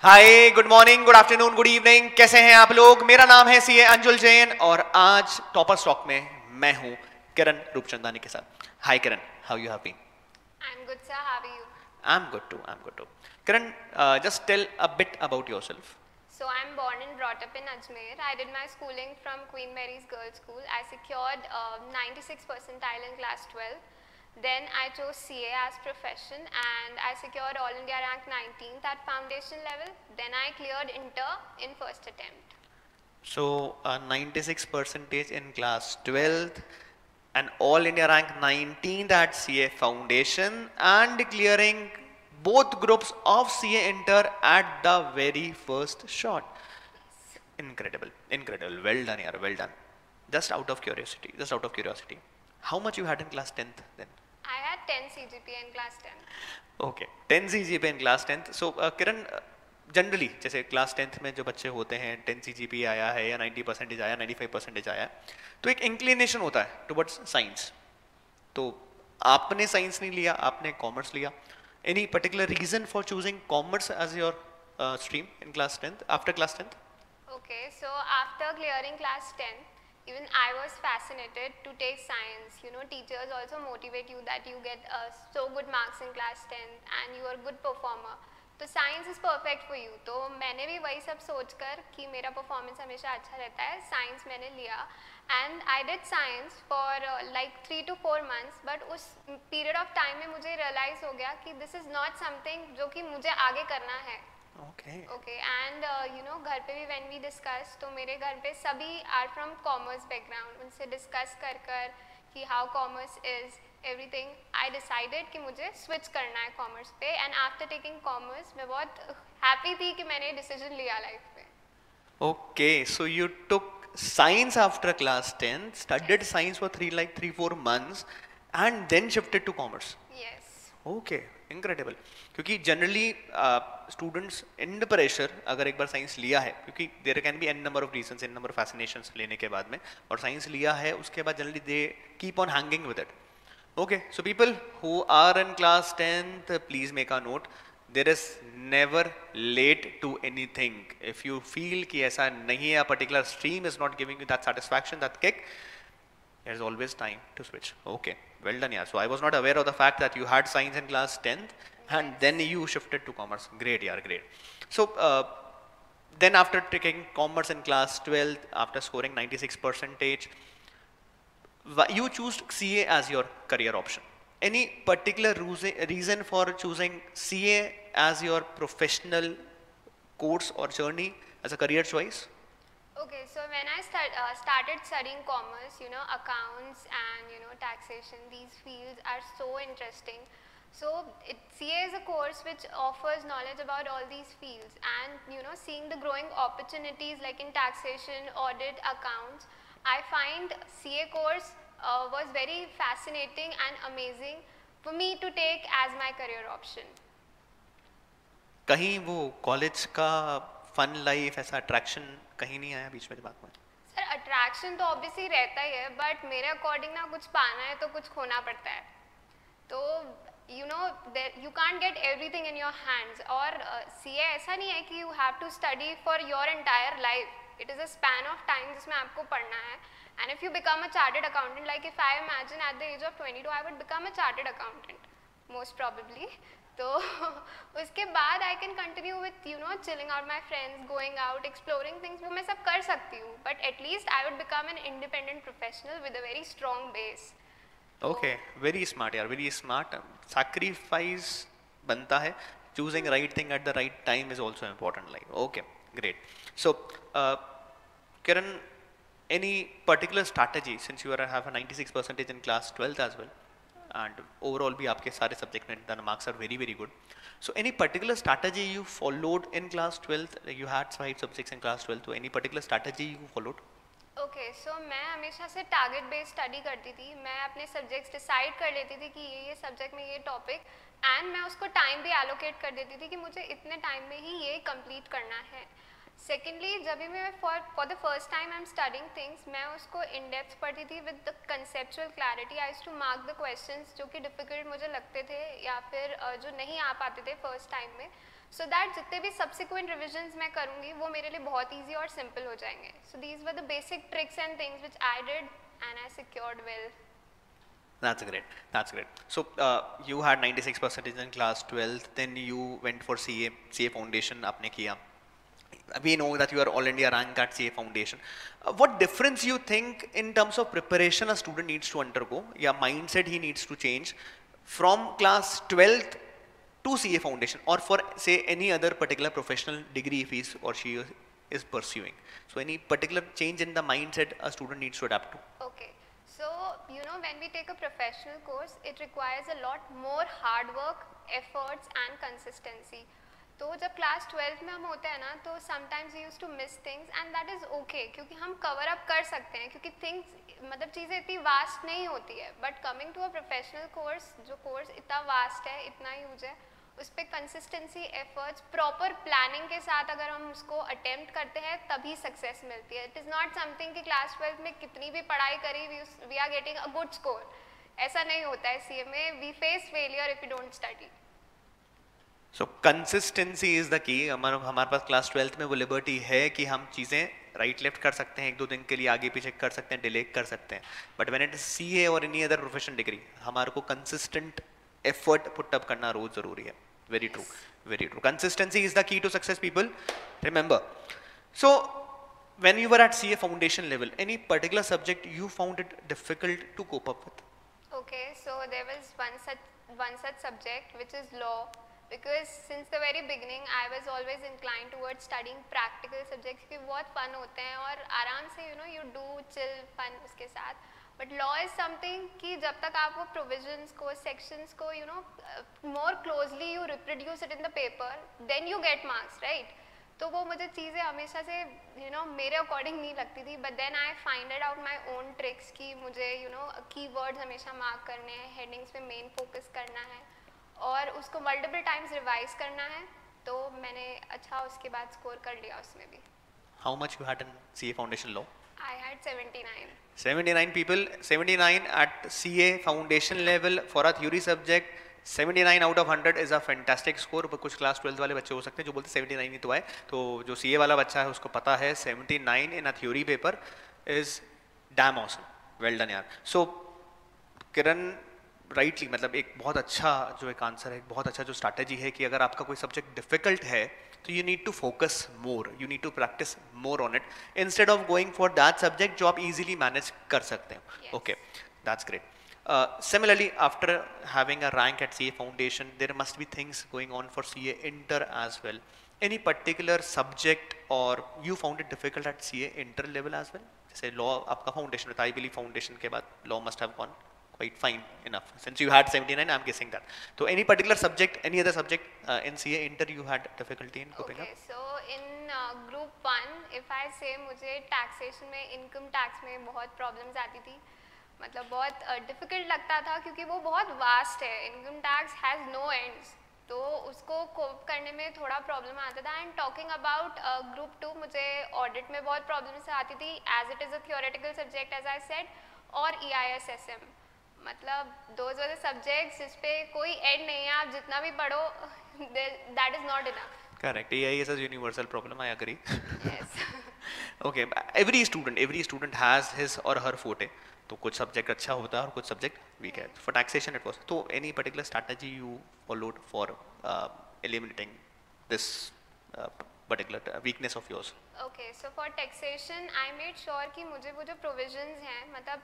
हाय, good morning, good afternoon, good evening. कैसे हैं आप लोग? मेरा नाम है सीए अंजुल जैन और आज टॉपर स्टॉक में मैं हूं किरण रूपचंदानी के साथ। Hi Kiran, how you have been? I'm good, sir. How are you? I am good too. Kiran, just tell a bit about yourself. So I'm born and brought up in Ajmer. I did my schooling from Queen Mary's Girls School. I secured 96 percentile in class 12. Then I chose CA as profession and I secured All India rank 19th at foundation level. Then I cleared inter in first attempt. So 96 percentage in class 12th and all India rank 19th at CA foundation and clearing both groups of CA inter at the very first shot. Yes. Incredible, incredible. Well done, yaar, well done. Just out of curiosity, how much you had in class 10th then? I had 10 CGPA in class 10th. Okay, 10 CGPA in class 10th. So Kiran, generally जैसे class 10th में जो बच्चे होते हैं 10 CGPA आया है या 90% आया, 95% आया, तो एक इंक्लिनेशन होता है टुवर्ड्स साइंस। तो आपने साइंस नहीं लिया, आपने कॉमर्स लिया। Any particular reason for choosing commerce as your stream in class 10th, after class 10th? Okay, so after clearing class 10, even I was fascinated to take science. You know, teachers also motivate you that you get so good marks in class 10 and you are a good performer. तो science is perfect for you. तो मैंने भी वही सब सोचकर कि मेरा performance हमेशा अच्छा रहता है, साइंस मैंने लिया and I did science for like 3 to 4 months। But उस पीरियड ऑफ टाइम में मुझे रियलाइज़ हो गया कि दिस इज़ नॉट समथिंग जो कि मुझे आगे करना है। ओके एंड यू नो घर पे भी व्हेन वी डिस्कस, तो मेरे घर पे सभी आर फ्रॉम कॉमर्स बैकग्राउंड। उनसे डिस्कस कर कर कि how commerce is everything, I decided कि मुझे स्विच करना है कॉमर्स पे। एंड आफ्टर टेकिंग कॉमर्स मैं बहुत हैप्पी थी कि मैंने डिसीजन लिया लाइफ में। Okay, so you took science after class 10, studied science for 3 4 months and then shifted to commerce. Yes. Okay, incredible. क्योंकि जनरली स्टूडेंट्स इन प्रेशर अगर एक बार साइंस लिया है, क्योंकि there can be n number of reasons, n number of fascinations लेने के बाद में, और साइंस लिया है उसके बाद generally they keep on hanging with it. Okay, so people who are in class 10th, please make a note, there is never late to anything. If you feel कि ऐसा नहीं है, particular stream is not giving you that satisfaction, that kick, there's always time to switch. Okay, well done, yeah. So I was not aware of the fact that you had science in class 10th and then you shifted to commerce. Great, yeah, great. So then after taking commerce in class 12th, after scoring 96 percentage, you choose CA as your career option. Any particular reason for choosing CA as your professional course or journey as a career choice? Okay, so when I started studying commerce, you know, accounts and you know taxation, these fields are so interesting. So CA is a course which offers knowledge about all these fields, and you know, seeing the growing opportunities like in taxation, audit, accounts, I find CA course was very fascinating and amazing for me to take as my career option. कहीं वो college का fun life, ऐसा attraction कहीं नहीं आया बीच में दिमाग में? सर अट्रैक्शन तो ऑब्वियसली रहता ही है, बट मेरे अकॉर्डिंग ना कुछ पाना है तो कुछ खोना पड़ता है। तो you know you can't get everything in your hands. और सीए ऐसा नहीं है कि you have to study for your entire life, it is a span of time जिसमें आपको पढ़ना है। And if you become a chartered accountant, like if I imagine at the age of 22 I would become a chartered accountant most probably. तो उसके बाद I can continue with you no chilling out my friends, going out, exploring things, वो मैं सब कर सकती हूँ, but at least I would become an independent professional with a very strong base. Okay, very smart यार, वेरी स्मार्ट। सैक्रिफाइस बनता है, choosing right thing at the right time is also important life. Okay, great. So Kiran, any particular strategy, since you have a 96 percentage in class 12th as well, and overall भी आपके सारे subject में the marks are very very good, so any particular strategy you followed in class 12th? You had 5 subjects in class 12th, so any particular strategy you followed? Okay, so मैं हमेशा से target based study करती थी। मैं अपने subjects decide कर लेती थी कि ये सब्जेक्ट में ये टॉपिक, एंड मैं उसको टाइम भी एलोकेट कर देती थी कि मुझे इतने टाइम में ही ये कंप्लीट करना है। सेकेंडली, जब भी मैं for the first time I am studying things, मैं उसको इन डेप्थ पढ़ती थी with the conceptual clarity. I used to mark the questions जो कि डिफ़िकल्ट मुझे लगते थे या फिर जो नहीं आ पाते थे फर्स्ट टाइम में। सो दैट जितने भी सब्सिक्वेंट रिविजन्स मैं करूँगी वो मेरे लिए बहुत ईजी और सिंपल हो जाएंगे. So these were the basic tricks and things which I did and I secured well. That's great. That's great. So you had 96% in class 12th. Then you went for CA. CA Foundation आपने किया. We know that you are all India rank at CA Foundation. What difference you think in terms of preparation a student needs to undergo? Yeah, mindset he needs to change from class 12th to CA Foundation, or for say any other particular professional degree if he or she is pursuing. So any particular change in the mindset a student needs to adapt to? Okay. So, you know, when we take a professional course, it requires a lot more hard work, efforts and consistency. तो जब class 12th में हम होते हैं ना, तो sometimes we use to miss things and that is okay, क्योंकि हम कवर अप कर सकते हैं, क्योंकि थिंग्स मतलब चीज़ें इतनी वास्ट नहीं होती है. But coming to a professional course, जो कोर्स इतना वास्ट है, इतना यूज है, उस पर कंसिस्टेंसी, एफर्ट्स, प्रॉपर प्लानिंग के साथ अगर हम उसको अटेम्प्ट करते हैं तभी सक्सेस मिलती है. इट इज़ नॉट समथिंग कि क्लास 12th में कितनी भी पढ़ाई करी we are getting a good score. ऐसा नहीं होता है सीए में. We face failure if you don't study. So consistency is the key. हमारे पास क्लास 12th में वो लिबर्टी है कि हम चीज़ें राइट लेफ्ट कर सकते हैं, एक दो दिन के लिए आगे पीछे कर सकते हैं, डिले कर सकते हैं. But when it is CA और एनी अदर प्रोफेशनल डिग्री, हमारे को कंसिस्टेंट एफर्ट पुट अप करना रोज जरूरी है. Very true, very true. Consistency is the key to success, people. Remember. So, when you were at CA foundation level, any particular subject you found it difficult to cope up with? Okay, so there was one such subject which is law, because since the very beginning I was always inclined towards studying practical subjects क्योंकि बहुत fun होते हैं और आराम से you do chill fun उसके साथ. But law is something कि जब तक आप वो प्रोविजंस को, सेक्शंस को more closely you reproduce it in the paper, then you get marks, right. तो वो मुझे चीज़ें हमेशा से मेरे अकॉर्डिंग नहीं लगती थी. But then I finded out my own tricks कि मुझे कीवर्ड्स हमेशा मार्क करने हैं, हेडिंग्स पे मेन फोकस करना है और उसको मल्टीपल टाइम्स रिवाइज करना है. तो मैंने अच्छा उसके बाद स्कोर कर लिया उसमें भी. How much you had in CA Foundation Law? I had 79. 79 people, 79 at CA foundation level for a theory subject. 79 out of 100 is a fantastic score. पर कुछ क्लास 12 वाले बच्चे हो सकते हैं जो बोलते 79 ही तो आए. तो जो CA वाला बच्चा है उसको पता है 79 in a theory paper is damn awesome. Well done यार. So किरण राइटली मतलब एक बहुत अच्छा जो एक आंसर है, एक बहुत अच्छा जो स्ट्रैटेजी है कि अगर आपका कोई सब्जेक्ट डिफिकल्ट है तो you need to focus more, you need to practise more on it instead of going for that subject जो आप इजीली मैनेज कर सकते हैं. Okay, that's great. Similarly, after having a rank at CA Foundation, there must be things going on for CA Inter as well. Any particular subject or you found it difficult at CA Inter level as well? जैसे law आपका foundation होता है, I believe foundation के बाद law must have gone quite fine enough since you had 79. I'm guessing that. So any particular subject, any other subject in CA Inter you had difficulty in coping up? Okay, so in group 1 if I say मुझे taxation में, income tax में बहुत problems आती थी. मतलब बहुत difficult लगता था क्योंकि वो बहुत vast है. income tax has no ends. तो उसको कोप करने में थोड़ा प्रॉब्लम आता था. एंड टॉकिंग अबाउट ग्रुप 2 मुझे ऑडिट में बहुत प्रॉब्लम्स आती थी as it is a theoretical subject as I said, और EISSM. मतलब दोज आर द सब्जेक्ट्स जिस पे कोई एंड नहीं है, आप जितना भी पढ़ो that is not enough. Correct. EIS is universal problem. I agree. Yes. Okay. Every student has his or her forte. तो कुछ सब्जेक्ट अच्छा होता है और कुछ सब्जेक्ट वीक है. For taxation it was. तो any particular strategy you followed for eliminating this particular weakness of yours? Okay, so for taxation I made sure कि मुझे वो जो provisions हैं, मतलब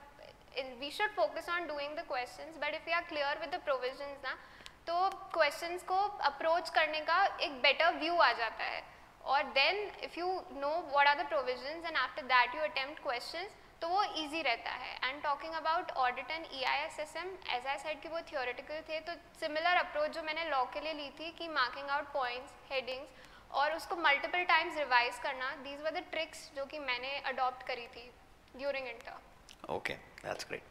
we should focus on doing the questions, but if we are clear with the provisions ना, तो questions को approach करने का एक better view आ जाता है. और then if you know what are the provisions and after that you attempt questions, तो वो easy रहता है. And talking about audit and EISSM, as I said कि वो theoretical थे, तो similar approach जो मैंने law के लिए ली थी कि marking out points, headings और उसको multiple times revise करना, these were the tricks जो कि मैंने adopt करी थी during inter. Okay, that's great.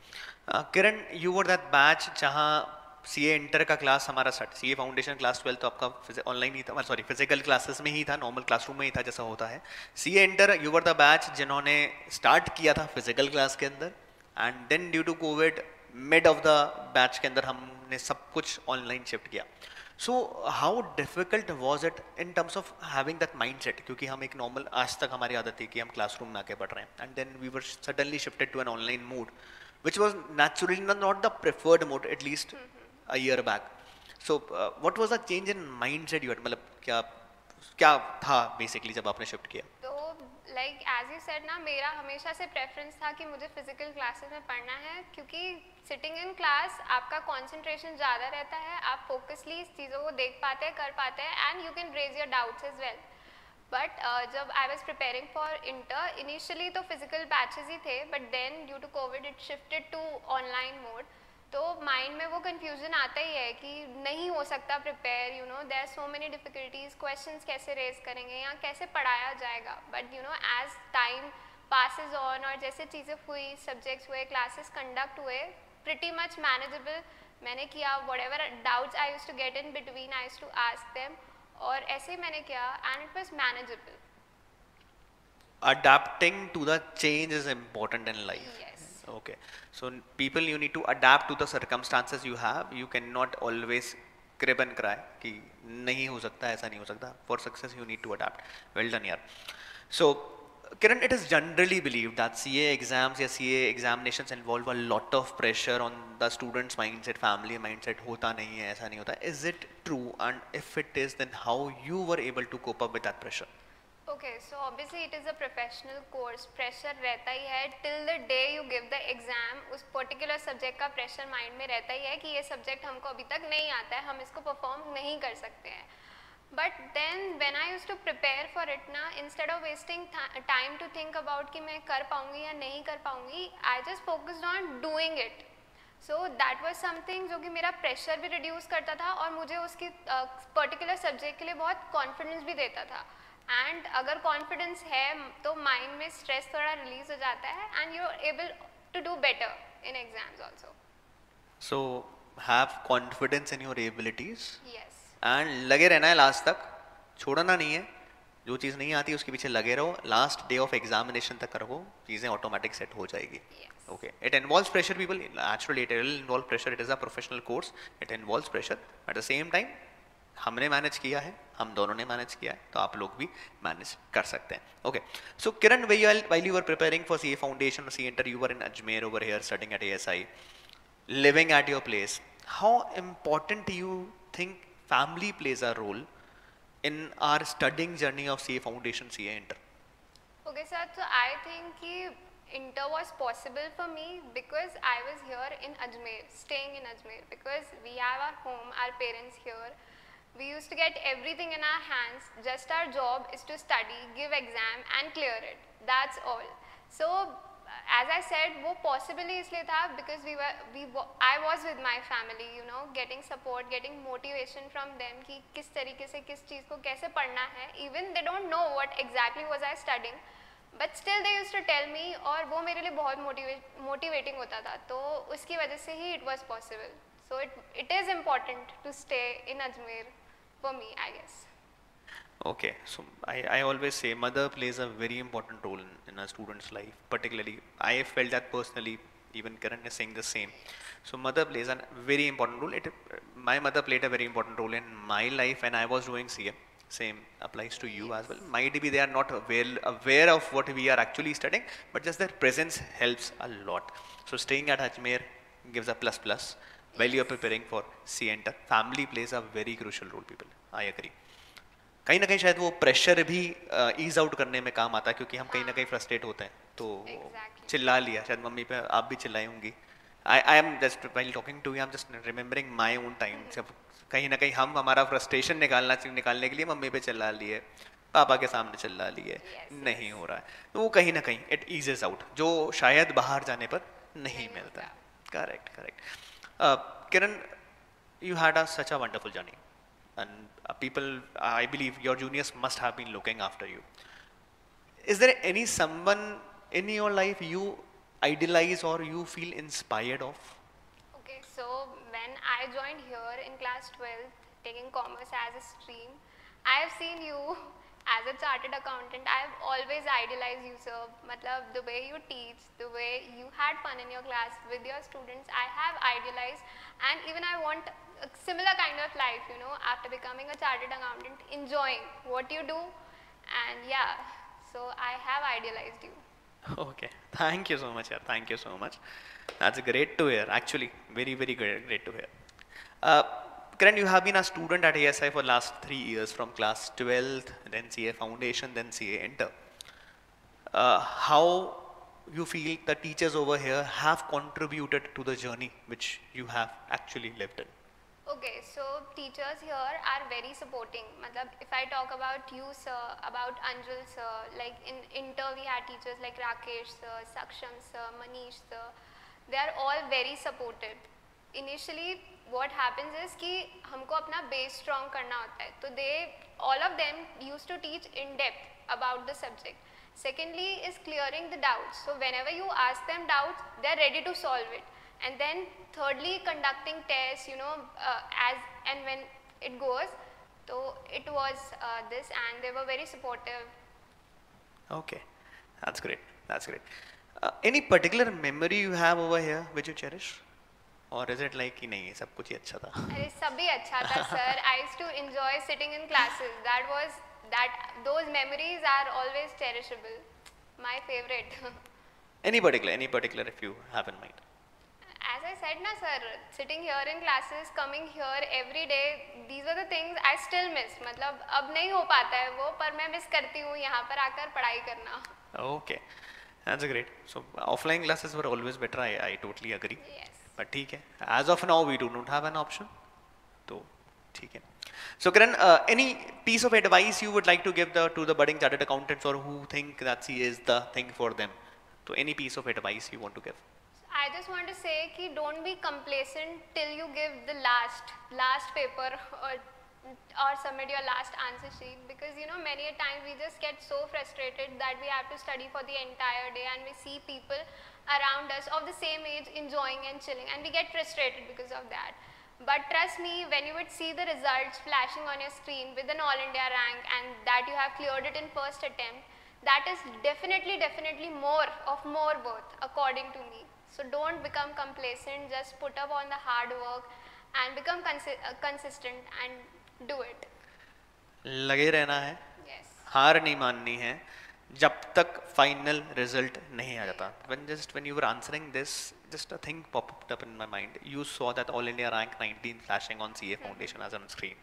Kiran, you were that batch जहाँ CA इंटर का क्लास हमारा स्टार्ट, CA फाउंडेशन क्लास 12 तो आपका ऑनलाइन ही था, सॉरी फिजिकल क्लासेस में ही था, नॉर्मल क्लासरूम में ही था जैसा होता है. CA inter you were the batch जिन्होंने स्टार्ट किया था फिजिकल क्लास के अंदर, and then due to Covid mid of the batch के अंदर हमने सब कुछ ऑनलाइन शिफ्ट किया. So how difficult was it in terms of having that mind set, क्योंकि हम एक नॉर्मल, आज तक हमारी आदत थी कि हम क्लासरूम में आके पढ़ रहे हैं, and then we were suddenly shifted to an online mode which was naturally not the preferred mode at least a year back. So what was the change in mindset you had, मतलब क्या क्या था basically जब आपने shift किया? तो like as you said ना, मेरा हमेशा से प्रेफरेंस था कि मुझे फिजिकल क्लासेस में पढ़ना है, क्योंकि सिटिंग इन क्लास आपका कंसंट्रेशन ज़्यादा रहता है, आप फोकसली इस चीज़ों को देख पाते हैं, कर पाते हैं, and you can raise your doubts as well. But जब I was preparing for inter, initially तो फिजिकल बैचेस ही थे, but then due to COVID it shifted to online mode. तो माइंड में वो कंफ्यूजन आता ही है कि नहीं हो सकता prepare, you know there are so many difficulties, questions कैसे रेज करेंगे या कैसे पढ़ाया जाएगा. But you know as time passes on और जैसे चीज़ें हुई, सब्जेक्ट्स हुए, क्लासेस कंडक्ट हुए, प्रिटी मच मैनेजेबल. मैंने किया, whatever doubts I used to get in between I used to ask them, और ऐसे ही मैंने किया and it was manageable. Adapting to the change is important in life. Yes. Okay, so people, you need to adapt to the circumstances you have. You cannot always crib and cry कि नहीं हो सकता, ऐसा नहीं हो सकता. For success you need to adapt. Well done यार. So Kiran, it is generally believed that CA exams या CA examinations involve a lot of pressure on the student's mindset, family mindset. होता नहीं है, ऐसा नहीं होता. Is it true? And if it is, then how you were able to cope up with that pressure? Okay, so obviously it is a professional course. Pressure रहता ही है till the day you give the exam. उस particular subject का pressure mind में रहता ही है कि ये subject हमको अभी तक नहीं आता है, हम इसको परफॉर्म नहीं कर सकते हैं. But then when I used to prepare for it ना, instead of wasting time to think about कि मैं कर पाऊँगी या नहीं कर पाऊँगी, I just focused on doing it. So that was something जो कि मेरा प्रेशर भी रिड्यूस करता था और मुझे उसकी पर्टिकुलर सब्जेक्ट के लिए बहुत कॉन्फिडेंस भी देता था. एंड अगर कॉन्फिडेंस है तो माइंड में स्ट्रेस थोड़ा रिलीज हो जाता है and you are able to do better in exams also. So have confidence in your abilities. Yes. And लगे रहना है लास्ट तक, छोड़ना नहीं है. जो चीज़ नहीं आती उसके पीछे लगे रहो, लास्ट डे ऑफ एग्जामिनेशन तक रहो, चीज़ें ऑटोमेटिक सेट हो जाएगी. Okay, it involves pressure people, actually it will involve pressure, it is a professional course, it involves pressure. At the same time हमने मैनेज किया है, हम दोनों ने मैनेज किया है, तो आप लोग भी मैनेज कर सकते हैं. Okay, so Kiran, while you were preparing for CA Foundation or CA Inter, you were in Ajmer over here studying at ASI, living at your place. How important do you think family plays a role in our studying journey of CA Foundation, CA Inter? Okay sir, so I think कि Inter was possible for me because I was here in Ajmer, staying in Ajmer, because we have our home, our parents here. We used to get everything in our hands. Just our job is to study, give exam and clear it. That's all. So as I said, वो possible ही इसलिए था because I was with my family, you know, getting support, getting motivation from them कि किस तरीके से किस चीज़ को कैसे पढ़ना है. Even they don't know what exactly was I studying, but still they used to tell me, और वो मेरे लिए बहुत motivating होता था. तो उसकी वजह से ही it was possible. So it is important to stay in Ajmer for me, I guess. Okay, so I always say mother plays a very important role in a student's life. Particularly, I felt that personally. Even Karan is saying the same. So mother plays a very important role. My mother played a very important role in my life when I was doing CA. Same applies to you as well. Might be they are not aware of what we are actually studying, but just their presence helps a lot. So staying at Ajmer gives a plus. While you are preparing for CA Inter, family plays a very crucial role, people. I agree. कहीं ना कहीं शायद वो pressure भी ease out करने में काम आता है, क्योंकि हम कहीं ना कहीं फ्रस्ट्रेट होते हैं, तो चिल्ला लिया, शायद मम्मी पे आप भी चिल्लाई होंगी. I am just while talking to you, I am just remembering my own time, जब कहीं ना कहीं हम हमारा फ्रस्ट्रेशन निकालने के लिए मम्मी पे चिल्ला लिए, पापा के सामने चिल्ला लिए, नहीं हो रहा है, तो वो कहीं ना कहीं इट ईजेस आउट, जो शायद बाहर जाने पर नहीं मिलता. Correct. Kiran, you had such a wonderful journey, and people, I believe your juniors must have been looking after you. Is there any someone in your life you idealize or you feel inspired of? Okay, so when I joined here in class 12th, taking commerce as a stream, I have seen you As a chartered accountant, I have always idealized you, sir. Matlab, the way you teach, the way you had fun in your class with your students, I have idealized, and even I want a similar kind of life, you know, after becoming a chartered accountant, enjoying what you do, and yeah, so I have idealized you. Okay, thank you so much, yaar. Thank you so much. That's great to hear. Actually, very, very great to hear. Uh, Karan, you have been a student at ASI for last 3 years, from class 12th, then CA Foundation, then CA Enter. How you feel the teachers over here have contributed to the journey which you have actually lived in? Okay, so teachers here are very supporting. Matlab, if I talk about you, sir, about Anjul, sir, like in Inter we had teachers like Rakesh, sir, Saksham, sir, Manish, sir. They are all very supportive. Initially, what happens is कि हमको अपना base strong करना होता है. तो all of them used to teach in depth about the subject. Secondly is clearing the doubts. So whenever you ask them doubts, they are ready to solve it. And then thirdly, conducting tests, you know, as and when it goes. So it was this, and they were very supportive. Okay, that's great. That's great. Any particular memory you have over here which you cherish, or is it like कि नहीं ये सब कुछ ही अच्छा था? अरे सभी अच्छा था sir. I used to enjoy sitting in classes. Those memories are always cherishable. My favorite. Any particular if you have in mind? As I said na sir, sitting here in classes, coming here every day, these are the things I still miss. मतलब अब नहीं हो पाता है वो, पर मैं miss करती हूँ यहाँ पर आकर पढ़ाई करना. Okay, that's great. So offline classes were always better. I totally agree. Yes. But ठीक है. As of now, we do not have an option. तो ठीक है. So Karan, any piece of advice you would like to give to the budding chartered accountants, or who think that CA is the thing for them? So any piece of advice you want to give? I just want to say कि don't be complacent till you give the last paper or submit your last answer sheet, because you know many a time we just get so frustrated that we have to study for the entire day, and we see people around us of the same age enjoying and chilling, and we get frustrated because of that. But trust me, when you would see the results flashing on your screen with an All India rank and that you have cleared it in first attempt, that is definitely more worth according to me. So don't become complacent, just put up on the hard work and become consistent and do it. लगे रहना है, Yes. हार नहीं माननी है जब तक final result नहीं आ जाता. When you were answering this, just a thing popped up in my mind. You saw that All India rank 19 flashing on CA Foundation as on screen.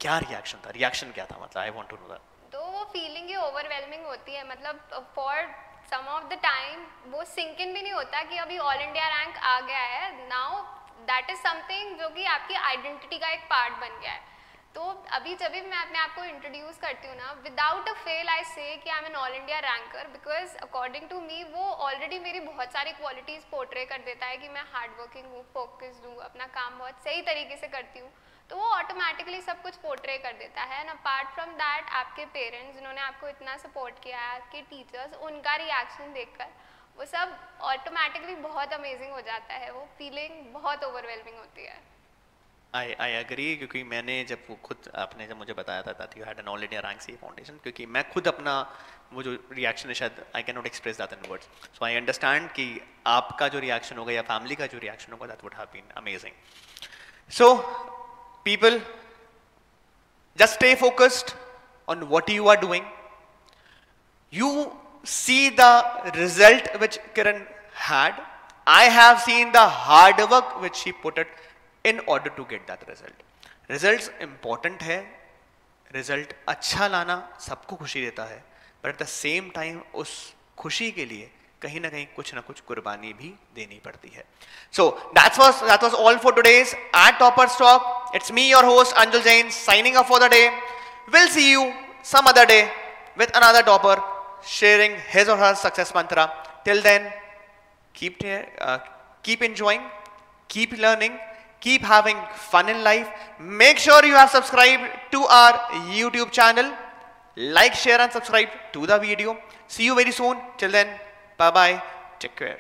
क्या रिएक्शन था? रिएक्शन क्या था? मतलब I want to know that. तो वो feeling ही overwhelming होती है. मतलब for some of the time वो सिंक इन भी नहीं होता कि अभी ऑल इंडिया रैंक आ गया है. नाउ दैट इज समथिंग जो कि आपकी आइडेंटिटी का एक पार्ट बन गया है. तो अभी जब भी मैं अपने आप को इंट्रोड्यूस करती हूँ ना, without a fail I say that I am an all India ranker, because according to me वो ऑलरेडी मेरी बहुत सारी क्वालिटीज़ पोर्ट्रे कर देता है कि मैं हार्ड वर्किंग हूँ, फोकस्ड हूँ, अपना काम बहुत सही तरीके से करती हूँ. तो वो ऑटोमेटिकली सब कुछ पोर्ट्रे कर देता है. एंड अपार्ट फ्रॉम दैट आपके पेरेंट्स जिन्होंने आपको इतना सपोर्ट किया है, आपके टीचर्स, उनका रिएक्शन देखकर वो सब ऑटोमेटिकली बहुत अमेजिंग हो जाता है. वो फीलिंग बहुत ओवरवेलमिंग होती है. I agree, क्योंकि मैंने जब वो खुद आपने जब मुझे बताया था that you had an All India rank CA Foundation, क्योंकि मैं खुद अपना वो जो रिएक्शन है शायद I cannot express that in words. So I understand कि आपका जो रिएक्शन होगा या फैमिली का जो रिएक्शन होगा that would have been amazing. So people, just stay focused on what you are doing. You see the result which Kiran had. I have seen the hard work which she put it in order to get that result. Results important है, result अच्छा लाना सबको खुशी देता है, but at the same time उस खुशी के लिए कहीं ना कुछ कुर्बानी भी देनी पड़ती है. So that was all for today's at Toppers Talk. It's me, your host Anjul Jain, signing off for the day. We'll see you some other day with another topper sharing his or her success mantra. Till then, keep enjoying, keep learning, keep having fun in life. Make sure you have subscribed to our YouTube channel. Like, share and subscribe to the video. See you very soon. Till then, bye bye. Take care.